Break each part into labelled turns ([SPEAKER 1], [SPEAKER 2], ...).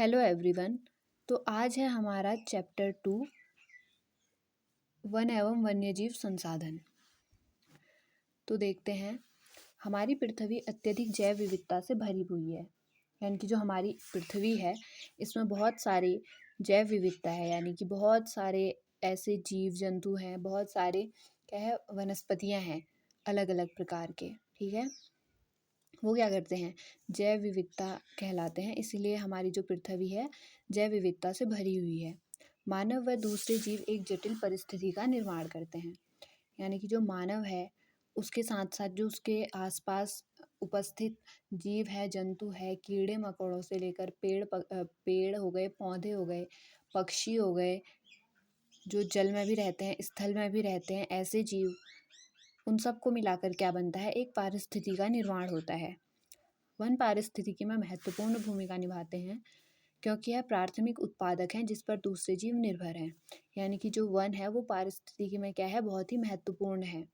[SPEAKER 1] Hello everyone. तो आज है हमारा चैप्टर 2, वन एवं वन्यजीव संसाधन। तो देखते हैं, हमारी पृथ्वी अत्यधिक जैव विविधता से भरी हुई है। यानी कि जो हमारी पृथ्वी है इसमें बहुत सारी जैव विविधता है, यानी कि बहुत सारे ऐसे जीव जंतु हैं, बहुत सारे क्या है वनस्पतियां हैं अलग अलग प्रकार के। ठीक है, वो क्या करते हैं, जैव विविधता कहलाते हैं। इसीलिए हमारी जो पृथ्वी है जैव विविधता से भरी हुई है। मानव व दूसरे जीव एक जटिल परिस्थिति का निर्माण करते हैं। यानी कि जो मानव है उसके साथ साथ जो उसके आसपास उपस्थित जीव है, जंतु है, कीड़े मकोड़ों से लेकर पेड़ हो गए, पौधे हो गए, पक्षी हो गए, जो जल में भी रहते हैं, स्थल में भी रहते हैं, ऐसे जीव, उन सबको मिलाकर क्या बनता है, एक पारिस्थिति का निर्माण होता है। वन पारिस्थितिकी में महत्वपूर्ण भूमिका निभाते हैं क्योंकि यह प्राथमिक उत्पादक हैं जिस पर दूसरे जीव निर्भर हैं। यानी कि जो वन है वो पारिस्थितिकी में क्या है, बहुत ही महत्वपूर्ण है,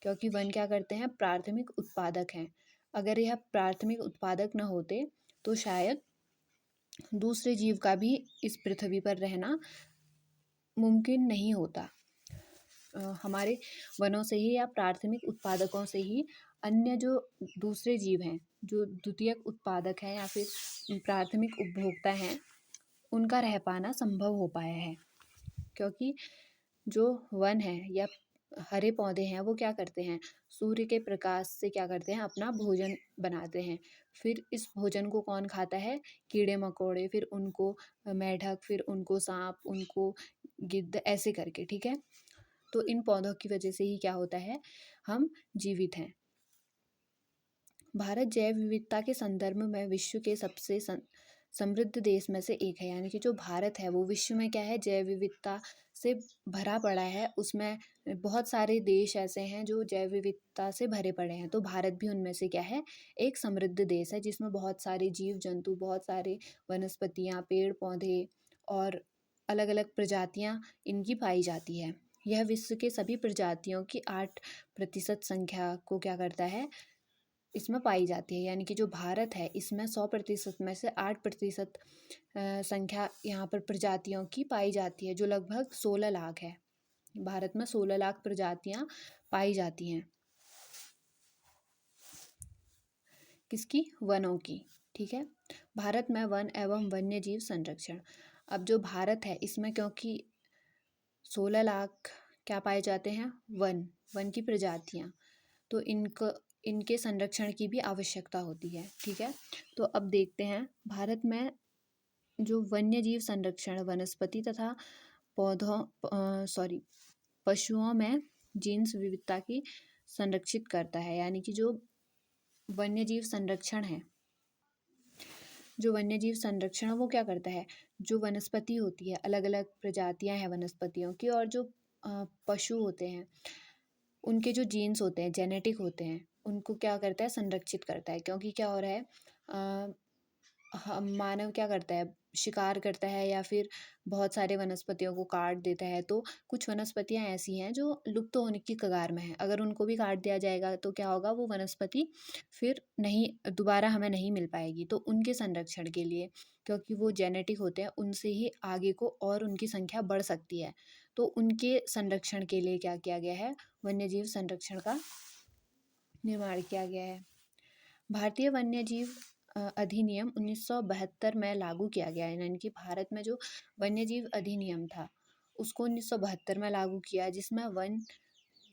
[SPEAKER 1] क्योंकि वन क्या करते हैं, प्राथमिक उत्पादक हैं। अगर यह प्राथमिक उत्पादक न होते तो शायद दूसरे जीव का भी इस पृथ्वी पर रहना मुमकिन नहीं होता। हमारे वनों से ही या प्राथमिक उत्पादकों से ही अन्य जो दूसरे जीव हैं, जो द्वितीयक उत्पादक हैं या फिर प्राथमिक उपभोक्ता हैं, उनका रह पाना संभव हो पाया है। क्योंकि जो वन है या हरे पौधे हैं वो क्या करते हैं, सूर्य के प्रकाश से क्या करते हैं, अपना भोजन बनाते हैं। फिर इस भोजन को कौन खाता है, कीड़े मकोड़े, फिर उनको मेढक, फिर उनको सांप, उनको गिद्ध, ऐसे करके। ठीक है, तो इन पौधों की वजह से ही क्या होता है, हम जीवित हैं। भारत जैव विविधता के संदर्भ में विश्व के सबसे समृद्ध देश में से एक है। यानी कि जो भारत है वो विश्व में क्या है, जैव विविधता से भरा पड़ा है। उसमें बहुत सारे देश ऐसे हैं जो जैव विविधता से भरे पड़े हैं, तो भारत भी उनमें से क्या है, एक समृद्ध देश है जिसमें बहुत सारे जीव जंतु, बहुत सारे वनस्पतियाँ, पेड़ पौधे और अलग अलग प्रजातियाँ इनकी पाई जाती है। यह विश्व के सभी प्रजातियों की 8% संख्या को क्या करता है, इसमें पाई जाती है। यानी कि जो भारत है इसमें 100% में से 8% संख्या यहाँ पर प्रजातियों की पाई जाती है, जो लगभग 16 लाख है। भारत में 16 लाख प्रजातियाँ पाई जाती हैं, किसकी, वनों की। ठीक है, भारत में वन एवं वन्य जीव संरक्षण। अब जो भारत है इसमें क्योंकि 16 लाख क्या पाए जाते हैं, वन की प्रजातियाँ, तो इनके संरक्षण की भी आवश्यकता होती है। ठीक है, तो अब देखते हैं भारत में जो वन्य जीव संरक्षण वनस्पति तथा पशुओं में जीन्स विविधता की संरक्षित करता है। यानी कि जो वन्य जीव संरक्षण है, जो वन्य जीव संरक्षण वो क्या करता है, जो वनस्पति होती है, अलग अलग प्रजातियां हैं वनस्पतियों की, और जो पशु होते हैं उनके जो जीन्स होते हैं, जेनेटिक होते हैं, उनको क्या करता है, संरक्षित करता है। क्योंकि क्या हो रहा है, हम मानव क्या करता है, शिकार करता है या फिर बहुत सारे वनस्पतियों को काट देता है। तो कुछ वनस्पतियां ऐसी हैं जो लुप्त होने की कगार में हैं। अगर उनको भी काट दिया जाएगा तो क्या होगा, वो वनस्पति फिर नहीं, दोबारा हमें नहीं मिल पाएगी। तो उनके संरक्षण के लिए, क्योंकि वो जेनेटिक होते हैं, उनसे ही आगे को और उनकी संख्या बढ़ सकती है, तो उनके संरक्षण के लिए क्या किया गया है, वन्यजीव संरक्षण का निर्माण किया गया है। भारतीय वन्यजीव अधिनियम 1972 में लागू किया गया है। यानी कि भारत में जो वन्यजीव अधिनियम था उसको 1972 में लागू किया, जिसमें वन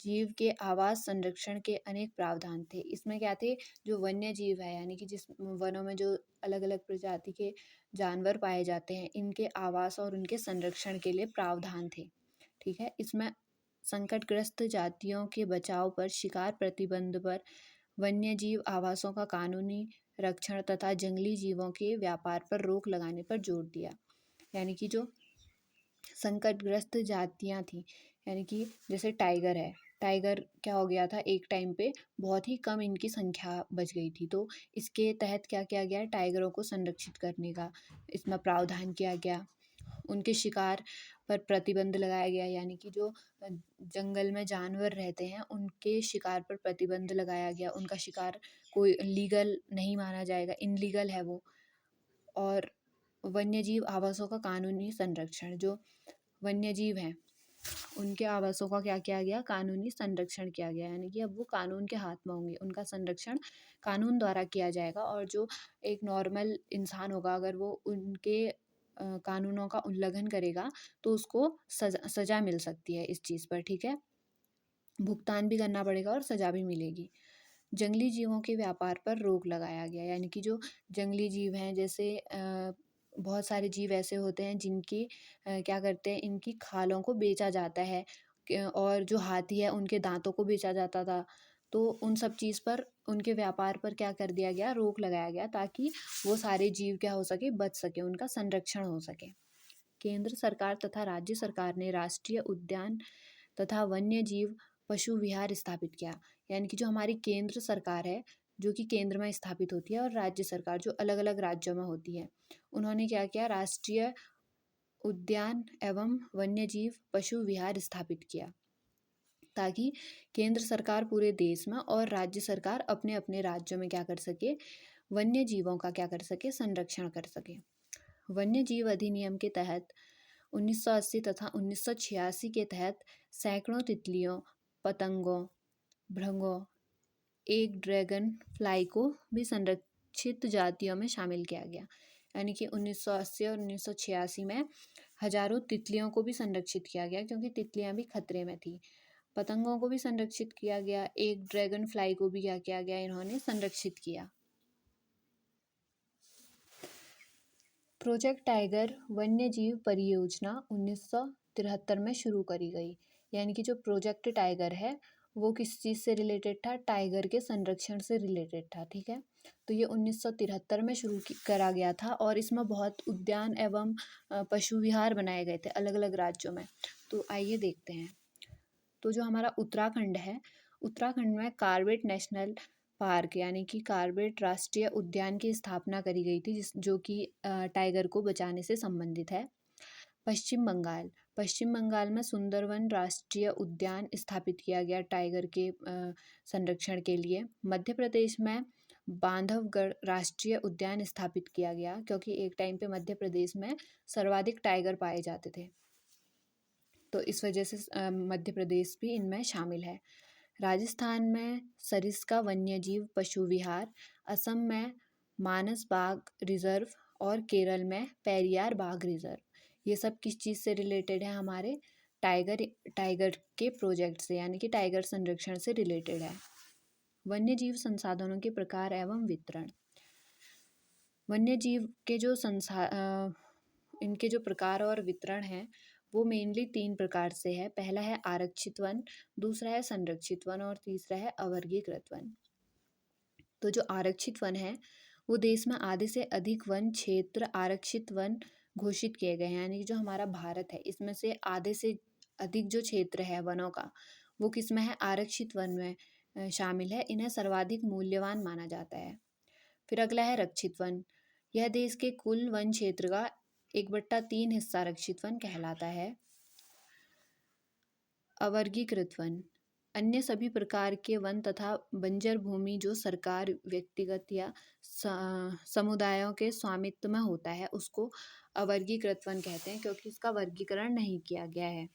[SPEAKER 1] जीव के आवास संरक्षण के अनेक प्रावधान थे। इसमें क्या थे, जो वन्य जीव है, यानी कि जिस वनों में जो अलग अलग प्रजाति के जानवर पाए जाते हैं, इनके आवास और उनके संरक्षण के लिए प्रावधान थे। ठीक है, इसमें संकटग्रस्त जातियों के बचाव पर, शिकार प्रतिबंध पर, वन्य जीव आवासों का कानूनी रक्षण तथा जंगली जीवों के व्यापार पर रोक लगाने पर जोर दिया। यानी कि जो संकटग्रस्त जातियां थी, यानी कि जैसे टाइगर है, टाइगर क्या हो गया था, एक टाइम पे बहुत ही कम इनकी संख्या बच गई थी। तो इसके तहत क्या किया गया, टाइगरों को संरक्षित करने का इसमें प्रावधान किया गया। उनके शिकार पर प्रतिबंध लगाया गया। यानी कि जो जंगल में जानवर रहते हैं उनके शिकार पर प्रतिबंध लगाया गया। उनका शिकार कोई लीगल नहीं माना जाएगा, इनलीगल है वो। और वन्यजीव आवासों का कानूनी संरक्षण, जो वन्यजीव हैं उनके आवासों का क्या किया गया, कानूनी संरक्षण किया गया, यानी कि अब वो कानून के हाथ में होंगे, उनका संरक्षण कानून द्वारा किया जाएगा। और जो एक नॉर्मल इंसान होगा अगर वो उनके कानूनों का उल्लंघन करेगा तो उसको सजा मिल सकती है इस चीज़ पर, ठीक है, भुगतान भी करना पड़ेगा और सजा भी मिलेगी। जंगली जीवों के व्यापार पर रोक लगाया गया, यानी कि जो जंगली जीव हैं जैसे बहुत सारे जीव ऐसे होते हैं जिनकी क्या करते हैं, इनकी खालों को बेचा जाता है और जो हाथी है उनके दांतों को बेचा जाता था। तो उन सब चीज़ पर, उनके व्यापार पर क्या कर दिया गया, रोक लगाया गया, ताकि वो सारे जीव क्या हो सके, बच सके, उनका संरक्षण हो सके। केंद्र सरकार तथा राज्य सरकार ने राष्ट्रीय उद्यान तथा वन्य जीव पशु विहार स्थापित किया, यानी कि जो हमारी केंद्र सरकार है जो कि केंद्र में स्थापित होती है और राज्य सरकार जो अलग अलग राज्यों में होती है, उन्होंने क्या किया, राष्ट्रीय उद्यान एवं वन्य जीव पशु विहार स्थापित किया, ताकि केंद्र सरकार पूरे देश में और राज्य सरकार अपने अपने राज्यों में क्या कर सके, वन्य जीवों का क्या कर सके, संरक्षण कर सके। वन्य जीव अधिनियम के तहत 1980 तथा 1986 के तहत सैकड़ों तितलियों, पतंगों, भृंगों, एक ड्रैगन फ्लाई को भी संरक्षित जातियों में शामिल किया गया, यानी कि 1980 और 1986 में हजारों तितलियों को भी संरक्षित किया गया क्योंकि तितलियां भी खतरे में थी। पतंगों को भी संरक्षित किया गया, एक ड्रैगन फ्लाई को भी क्या किया गया, इन्होंने संरक्षित किया। प्रोजेक्ट टाइगर वन्य जीव परियोजना 1973 में शुरू करी गई, यानी कि जो प्रोजेक्ट टाइगर है वो किस चीज़ से रिलेटेड था, टाइगर के संरक्षण से रिलेटेड था, ठीक है। तो ये 1973 में शुरू करा गया था और इसमें बहुत उद्यान एवं पशु विहार बनाए गए थे अलग अलग राज्यों में। तो आइए देखते हैं। तो जो हमारा उत्तराखंड है, उत्तराखंड में कार्बेट नेशनल पार्क यानी कि कार्बेट राष्ट्रीय उद्यान की स्थापना करी गई थी जो कि टाइगर को बचाने से संबंधित है। पश्चिम बंगाल, पश्चिम बंगाल में सुंदरवन राष्ट्रीय उद्यान स्थापित किया गया टाइगर के संरक्षण के लिए। मध्य प्रदेश में बांधवगढ़ राष्ट्रीय उद्यान स्थापित किया गया क्योंकि एक टाइम पे मध्य प्रदेश में सर्वाधिक टाइगर पाए जाते थे, तो इस वजह से मध्य प्रदेश भी इनमें शामिल है। राजस्थान में सरिस्का वन्यजीव पशु विहार, असम में मानस बाघ रिजर्व और केरल में पेरियार बाघ रिजर्व। ये सब किस चीज़ से रिलेटेड है, हमारे टाइगर के प्रोजेक्ट से, यानी कि टाइगर संरक्षण से रिलेटेड है। वन्यजीव संसाधनों के प्रकार एवं वितरण। वन्यजीव के जो इनके जो प्रकार और वितरण है वो मेनली 3 प्रकार से है। पहला है आरक्षित वन, दूसरा है संरक्षित वन और तीसरा है अवर्गीकृत वन। तो जो आरक्षित वन है वो देश में आधे से अधिक वन क्षेत्र आरक्षित वन घोषित किए गए हैं, यानी कि जो हमारा भारत है इसमें से आधे से अधिक जो क्षेत्र है वनों का वो किस में है, आरक्षित वन में शामिल है। इन्हें सर्वाधिक मूल्यवान माना जाता है। फिर अगला है रक्षित वन। यह देश के कुल वन क्षेत्र का 1/3 हिस्सा रक्षित वन कहलाता है। अवर्गीकृत वन, अन्य सभी प्रकार के वन तथा बंजर भूमि जो सरकार, व्यक्तिगत या समुदायों के स्वामित्व में होता है उसको अवर्गीकृत वन कहते हैं क्योंकि इसका वर्गीकरण नहीं किया गया है।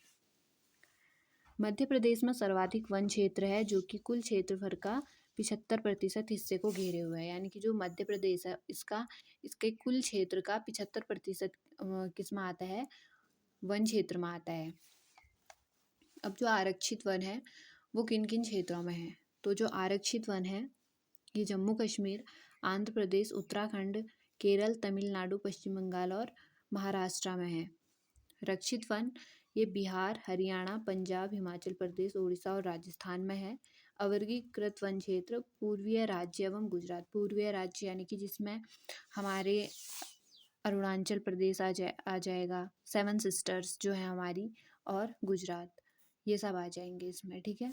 [SPEAKER 1] मध्य प्रदेश में सर्वाधिक वन क्षेत्र है जो कि कुल क्षेत्रफल का 75% हिस्से को घेरे हुए है, यानी कि जो मध्य प्रदेश है इसके कुल क्षेत्र का 75% किस में आता है, वन क्षेत्र में आता है। अब जो आरक्षित वन है वो किन किन क्षेत्रों में है, तो जो आरक्षित वन है ये जम्मू कश्मीर, आंध्र प्रदेश, उत्तराखंड, केरल, तमिलनाडु, पश्चिम बंगाल और महाराष्ट्र में है। रक्षित वन ये बिहार, हरियाणा, पंजाब, हिमाचल प्रदेश, उड़ीसा और राजस्थान में है। अवर्गीकृत वन क्षेत्र पूर्वीय राज्य एवं गुजरात, पूर्वीय राज्य यानी कि जिसमें हमारे अरुणाचल प्रदेश आ जाएगा, 7 सिस्टर्स जो है हमारी, और गुजरात, ये सब आ जाएंगे इसमें, ठीक है।